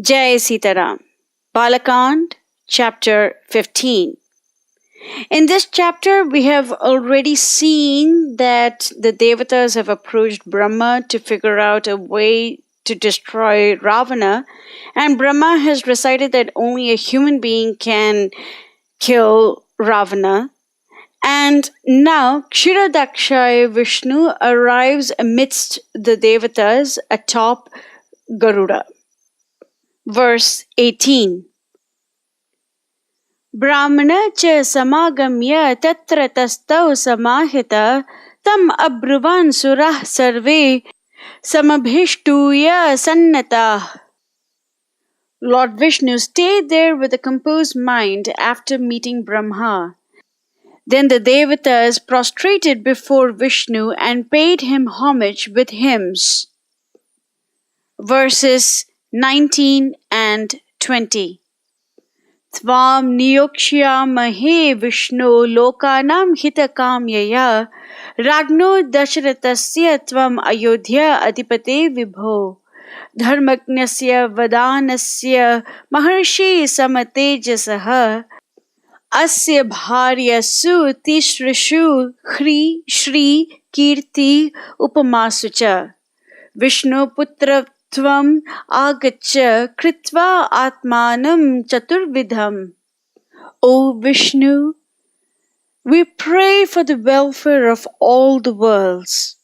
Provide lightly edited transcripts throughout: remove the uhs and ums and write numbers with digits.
Jai Sitaram. Balakand, chapter 15. In this chapter, we have already seen that the Devatas have approached Brahma to figure out a way to destroy Ravana, and Brahma has decided that only a human being can kill Ravana. And now Kshiradakshaya Vishnu arrives amidst the Devatas atop Garuda. Verse 18. Brahmana cha samagamya tatra tastau samahita tam abruvan surah sarve samabhishtuya sannata. Lord Vishnu stayed there with a composed mind after meeting Brahma. Then the Devatas prostrated before Vishnu and paid him homage with hymns. Verses 19 and 20. Tvam niyokshya Vishnu lokanam hitakamyaya ragno Dasaratha tvam ayodhya adipate vibho dharmaknyasya vadanasya maharshi samatejasah asya bharyasu tishrishu khri shri kirti upamasucha Vishnu putra Tvam agacha kritva atmanam chaturvidham. O Vishnu, we pray for the welfare of all the worlds,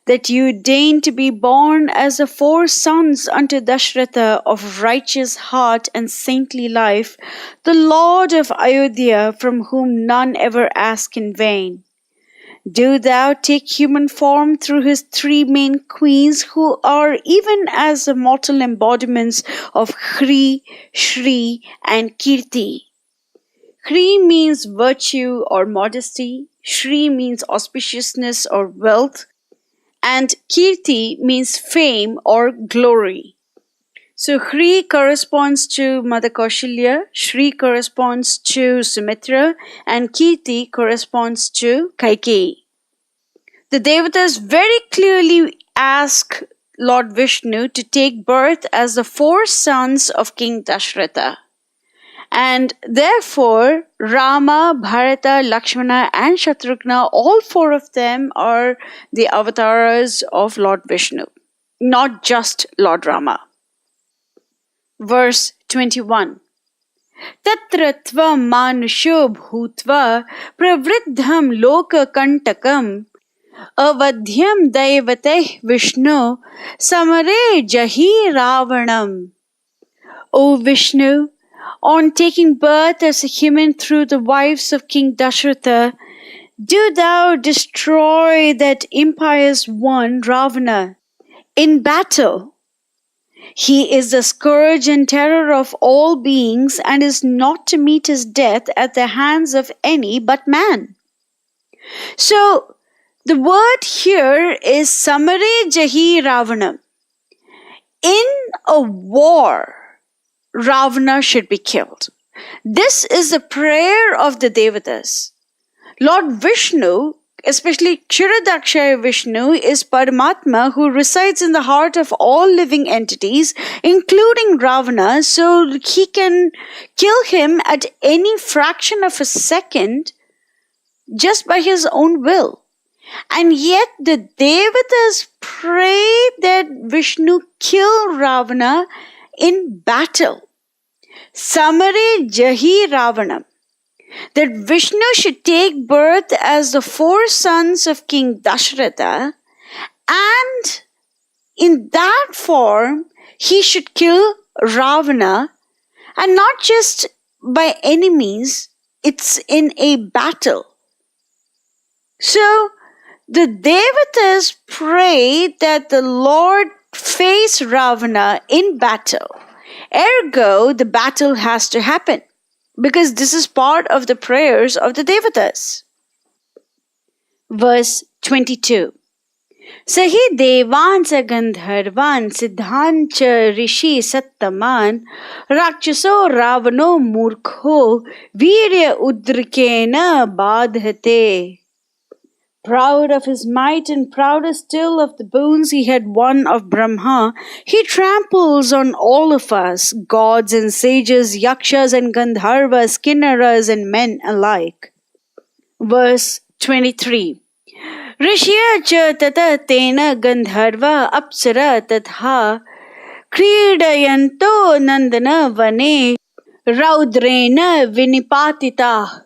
that you deign to be born as the 4 sons unto Dasaratha of righteous heart and saintly life, the Lord of Ayodhya, from whom none ever ask in vain. Do thou take human form through his 3 main queens, who are even as the mortal embodiments of Khri, Shri, and Kirti. Khri means virtue or modesty, Shri means auspiciousness or wealth, and Kirti means fame or glory. So Khri corresponds to Mother Kaushalya, Shri corresponds to Sumitra, and Kirti corresponds to Kaikeyi. The Devatas very clearly ask Lord Vishnu to take birth as the 4 sons of King Dasaratha. And therefore, Rama, Bharata, Lakshmana, and Shatrughna, all 4 of them are the avatars of Lord Vishnu, not just Lord Rama. Verse 21. Tatra tvam manusho bhutva pravriddham loka kantakam avadhyam daivateh Vishnu samare jahi Ravanam. O Vishnu, on taking birth as a human through the wives of King Dasaratha, do thou destroy that impious one Ravana in battle. He is the scourge and terror of all beings and is not to meet his death at the hands of any but man. So, the word here is Samare Jahi Ravanam. In a war, Ravana should be killed. This is the prayer of the Devatas. Lord Vishnu, especially Kshiradakshaya Vishnu, is Paramatma who resides in the heart of all living entities, including Ravana, so he can kill him at any fraction of a second just by his own will. And yet the Devatas pray that Vishnu kill Ravana in battle. Samare Jahi Ravanam. That Vishnu should take birth as the 4 sons of King Dasaratha, and in that form he should kill Ravana, and not just by any means, it's in a battle. So the Devatas pray that the Lord face Ravana in battle. Ergo, the battle has to happen, because this is part of the prayers of the Devatas. Verse 22. Sahi devan sa gandharvan siddhan cha rishi sattaman rakchaso ravano murkho virya udrikena badhate. Proud of his might and prouder still of the boons he had won of Brahma, he tramples on all of us, gods and sages, yakshas and gandharvas, kinnaras and men alike. Verse 23. Rishya cha tata tena gandharva apsara tatha kridayanto nandana vane raudrena vinipatita.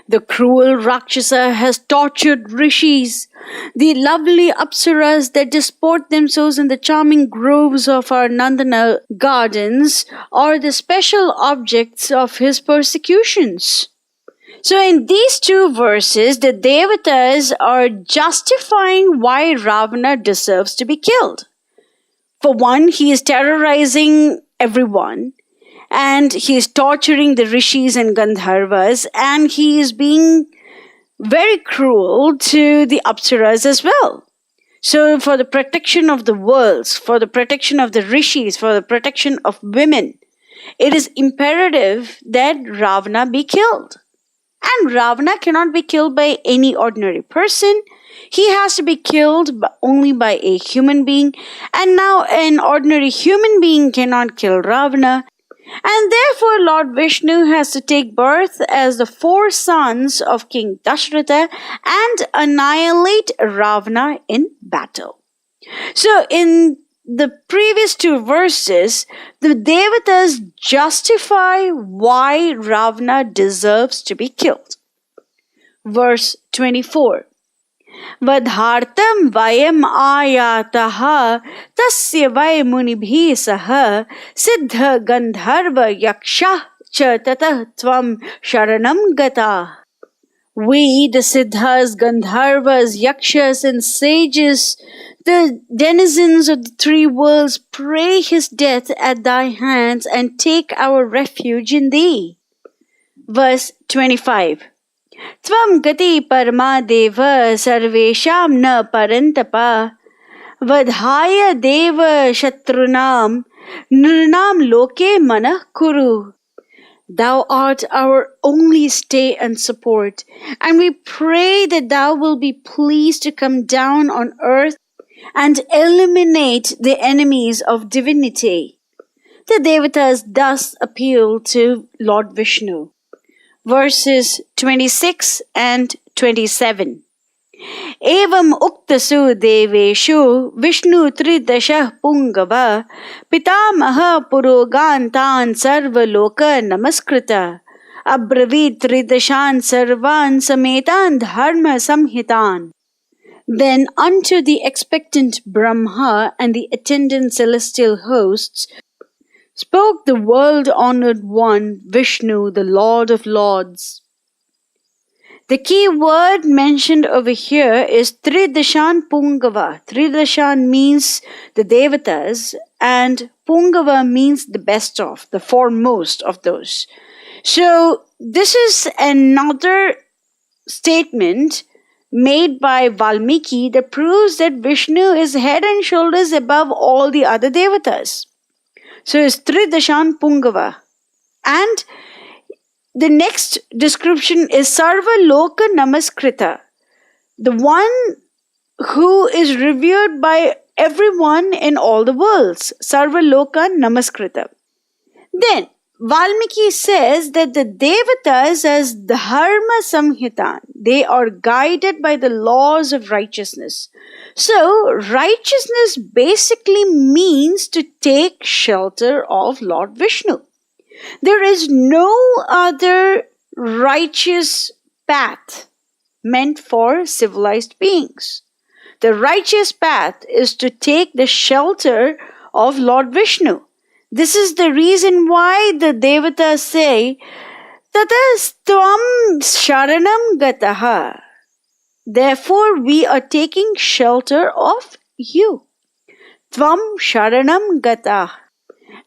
The cruel Rakshasa has tortured rishis, the lovely apsaras that disport themselves in the charming groves of our Nandana gardens are the special objects of his persecutions. So in these two verses, the Devatas are justifying why Ravana deserves to be killed. For one, he is terrorizing everyone, and he is torturing the rishis and gandharvas, and he is being very cruel to the apsaras as well. So for the protection of the worlds, for the protection of the rishis, for the protection of women, it is imperative that Ravana be killed. And Ravana cannot be killed by any ordinary person. He has to be killed only by a human being. And now an ordinary human being cannot kill Ravana. And therefore Lord Vishnu has to take birth as the four sons of King Dasaratha and annihilate Ravana in battle. So in the previous two verses, the Devatas justify why Ravana deserves to be killed. Verse 24. Vadhartam vayam ayataha tasya vay munibhi saha siddha gandharva yaksha cha tatah tvam sharanam gata. We, the Siddhas, Gandharvas, Yakshas and sages, the denizens of the three worlds, pray his death at thy hands and take our refuge in thee. Verse 25. Tvam gati parma deva sarvesham na parantapa vadhaya deva shatrunam nirnam loke manah kuru. Thou art our only stay and support, and we pray that thou wilt be pleased to come down on earth and eliminate the enemies of divinity. The Devatas thus appeal to Lord Vishnu. Verses 26 and 27. Evam uktasu deveshu Vishnu tridashah pungava pitamaha purogantan sarva loka namaskrita abravit tridashan sarvan sametan dharma samhitan. Then unto the expectant Brahma and the attendant celestial hosts spoke the world-honored one, Vishnu, the Lord of Lords. The key word mentioned over here is Tridashan Pungava. Tridashan means the Devatas and Pungava means the best of, the foremost of those. So this is another statement made by Valmiki that proves that Vishnu is head and shoulders above all the other Devatas. So it's Tridashan Pungava. And the next description is Sarva Loka Namaskrita, the one who is revered by everyone in all the worlds. Sarva Loka Namaskrita. Then Valmiki says that the Devatas as Dharma Samhitan, they are guided by the laws of righteousness. So righteousness basically means to take shelter of Lord Vishnu. There is no other righteous path meant for civilized beings. The righteous path is to take the shelter of Lord Vishnu. This is the reason why the Devatas say, Tatastvam sharanam gataha. Therefore, we are taking shelter of you. Tvam sharanam gataha.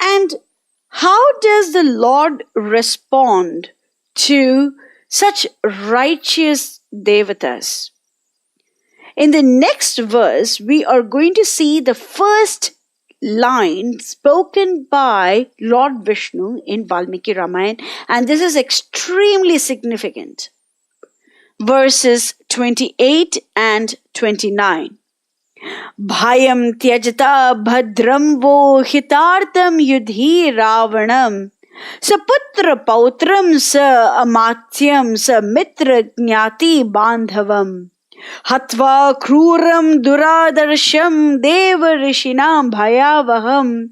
And how does the Lord respond to such righteous Devatas? In the next verse, we are going to see the first line spoken by Lord Vishnu in Valmiki Ramayana, and this is extremely significant. verses 28 and 29. Bhayam tyajata bhadram vo hitartam yudhi ravanam saputra pautram sa amatyam sa mitra jnati bandhavam hatva kruram duradarsham deva rishinam bhayavaham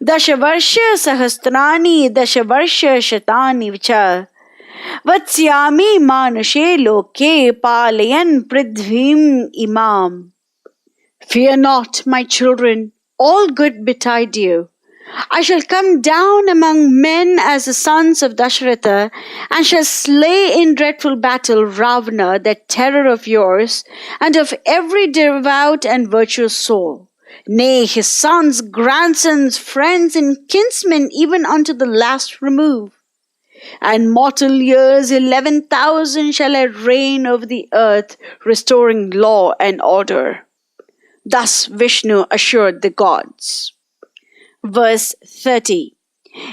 dashavarsha sahasrani dashavarsha shatani vicha Vatsyami manushe loke palayan pridhvim imam. Fear not, my children, all good betide you. I shall come down among men as the sons of Dasaratha, and shall slay in dreadful battle Ravana, that terror of yours, and of every devout and virtuous soul. Nay, his sons, grandsons, friends, and kinsmen, even unto the last remove. And mortal years 11,000 shall I reign over the earth, restoring law and order. Thus Vishnu assured the gods. Verse 30.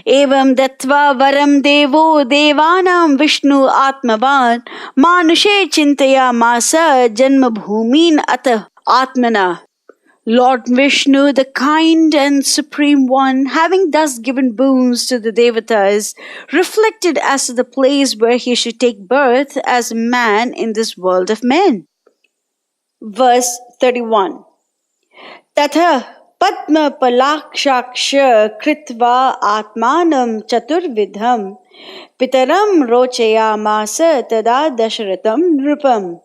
Evam dattva varam devo devanam Vishnu atmavan manushe chintaya masa janma bhumin atah atmana. Lord Vishnu, the kind and supreme one, having thus given boons to the Devatas, reflected as to the place where he should take birth as man in this world of men. Verse 31. Tatha padma palakshaksha kritva atmanam chaturvidham pitaram rochayamasa tada dasharatam nrupam.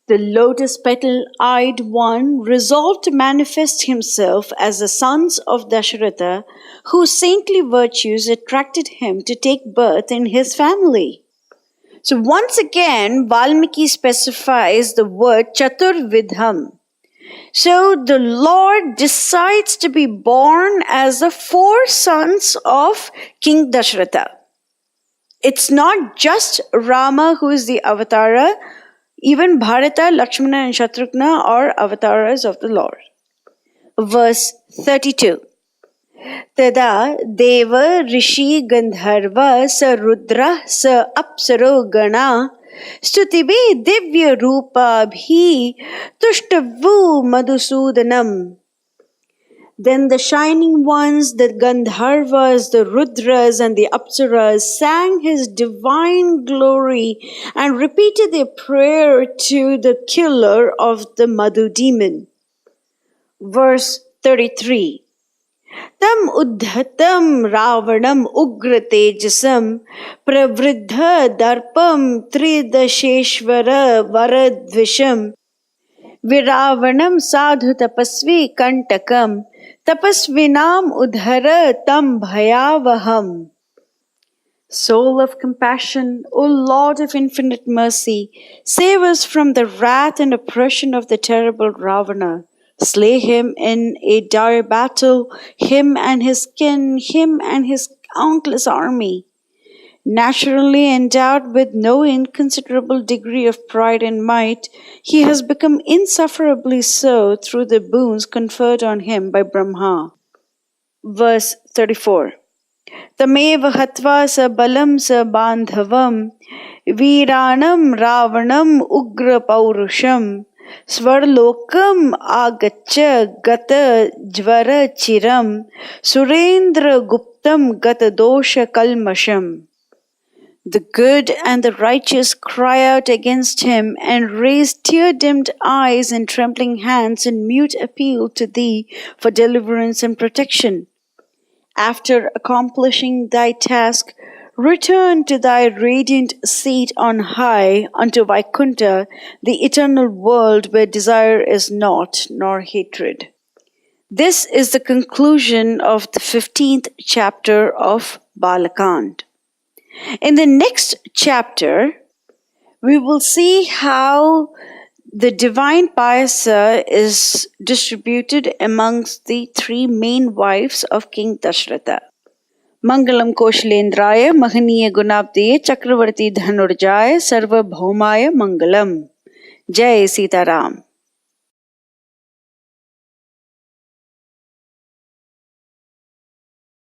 The lotus petal-eyed one resolved to manifest himself as the sons of Dasaratha, whose saintly virtues attracted him to take birth in his family. So once again, Valmiki specifies the word Chaturvidham. So the Lord decides to be born as the four sons of King Dasaratha. It's not just Rama who is the avatara. Even Bharata, Lakshmana and Shatrughna are avatars of the Lord. Verse 32. Tada deva rishi gandharva sa rudra sa apsaro gana stutibe divya rupa bhi tushtavu madhusudanam. Then the shining ones, the Gandharvas, the Rudras and the Apsaras sang his divine glory and repeated their prayer to the killer of the Madhu demon. Verse 33. Tam uddhatam ravanam ugra tejasam pravriddha darpam tridasheshvara varadvisham viravanam sadhu tapasvi kantakam tapasvinam udhara tam bhayavaham. Soul of compassion, O Lord of infinite mercy, save us from the wrath and oppression of the terrible Ravana. Slay him in a dire battle, him and his kin, him and his countless army. Naturally endowed with no inconsiderable degree of pride and might, he has become insufferably so through the boons conferred on him by Brahma. Verse 34. Tameva hatva sa balam sa bandhavam viranam ravanam ugra paurusham svarlokam agaccha gata jvara chiram surendra guptam gata dosha kalmasham. The good and the righteous cry out against him and raise tear-dimmed eyes and trembling hands in mute appeal to thee for deliverance and protection. After accomplishing thy task, return to thy radiant seat on high unto Vaikuntha, the eternal world where desire is not nor hatred. This is the conclusion of the 15th chapter of Balakand. In the next chapter, we will see how the divine payasa is distributed amongst the three main wives of King Dasaratha. Mangalam Koshalendraya Mahaniya Gunabdiye Chakravarti Dhanurjaya Sarva Bhaumaya Mangalam. Jai Sita Ram.